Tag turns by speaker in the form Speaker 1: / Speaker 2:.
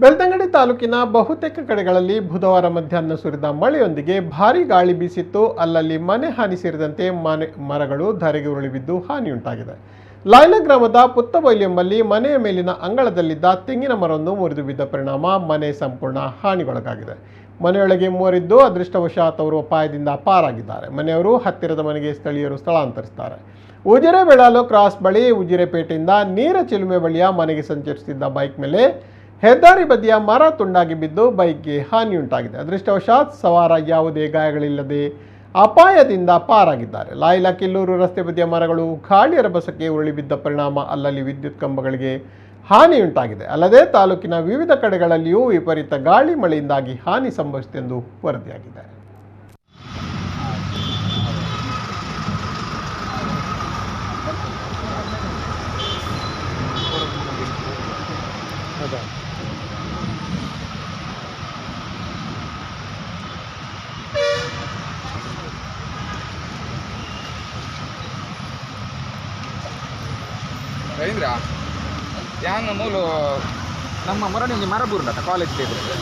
Speaker 1: ಬೆಳ್ತಂಗಡಿ ತಾಲೂಕಿನ ಬಹುತೇಕ ಕಡೆಗಳಲ್ಲಿ ಬುಧವಾರ ಮಧ್ಯಾಹ್ನ ಸುರಿದ ಮಳೆಯೊಂದಿಗೆ ಭಾರೀ ಗಾಳಿ ಬೀಸಿತ್ತು. ಅಲ್ಲಲ್ಲಿ ಮನೆ ಹಾನಿ ಸೇರಿದಂತೆ ಮರಗಳು ಧರೆಗೆ ಉರುಳಿ ಬಿದ್ದು ಹಾನಿಯುಂಟಾಗಿದೆ. ಲಾಯ್ಲ ಗ್ರಾಮದ ಪುತ್ತಬೈಲು ಎಂಬಲ್ಲಿ ಮನೆಯ ಮೇಲಿನ ಅಂಗಳದಲ್ಲಿದ್ದ ತೆಂಗಿನ ಮರವನ್ನು ಮುರಿದು ಬಿದ್ದ ಪರಿಣಾಮ ಮನೆ ಸಂಪೂರ್ಣ ಹಾನಿಗೊಳಗಾಗಿದೆ. ಮನೆಯೊಳಗೆ ಮೂವರಿದ್ದು ಅದೃಷ್ಟವಶಾತ್ ಅವರು ಅಪಾಯದಿಂದ ಪಾರಾಗಿದ್ದಾರೆ. ಮನೆಯವರು ಹತ್ತಿರದ ಮನೆಗೆ ಸ್ಥಳೀಯರು ಸ್ಥಳಾಂತರಿಸಿದ್ದಾರೆ. ಉಜಿರೆ ಬೆಳಾಲು ಕ್ರಾಸ್ ಬಳಿ ಉಜಿರೆಪೇಟೆಯಿಂದ ನೀರ ಚಿಲುಮೆ ಬಳಿಯ ಮನೆಗೆ ಸಂಚರಿಸುತ್ತಿದ್ದ ಬೈಕ್ ಮೇಲೆ ಹೆದ್ದಾರಿ ಬದಿಯ ಮರ ತುಂಡಾಗಿ ಬಿದ್ದು ಬೈಕ್ಗೆ ಹಾನಿಯುಂಟಾಗಿದೆ. ಅದೃಷ್ಟವಶಾತ್ ಸವಾರ ಯಾವುದೇ ಗಾಯಗಳಿಲ್ಲದೆ ಅಪಾಯದಿಂದ ಪಾರಾಗಿದ್ದಾರೆ. ಲಾಯ್ಲ ಕಿಲ್ಲೂರು ರಸ್ತೆ ಬದಿಯ ಮರಗಳು ಗಾಳಿಯ ರಭಸಕ್ಕೆ ಉರುಳಿ ಬಿದ್ದ ಪರಿಣಾಮ ಅಲ್ಲಲ್ಲಿ ವಿದ್ಯುತ್ ಕಂಬಗಳಿಗೆ ಹಾನಿಯುಂಟಾಗಿದೆ. ಅಲ್ಲದೆ ತಾಲೂಕಿನ ವಿವಿಧ ಕಡೆಗಳಲ್ಲಿಯೂ ವಿಪರೀತ ಗಾಳಿ ಮಳೆಯಿಂದಾಗಿ ಹಾನಿ ಸಂಭವಿಸಿತೆಂದು ವರದಿಯಾಗಿದೆ.
Speaker 2: ರವೀಂದ್ರ ಯಾನ್ ಮೂಲು ನಮ್ಮ ಮೊರಣಿಗೆ ಮರ ಬೂರ್ಲತ್ತ ಕಾಲೇಜ್ ಇದ್ರೆ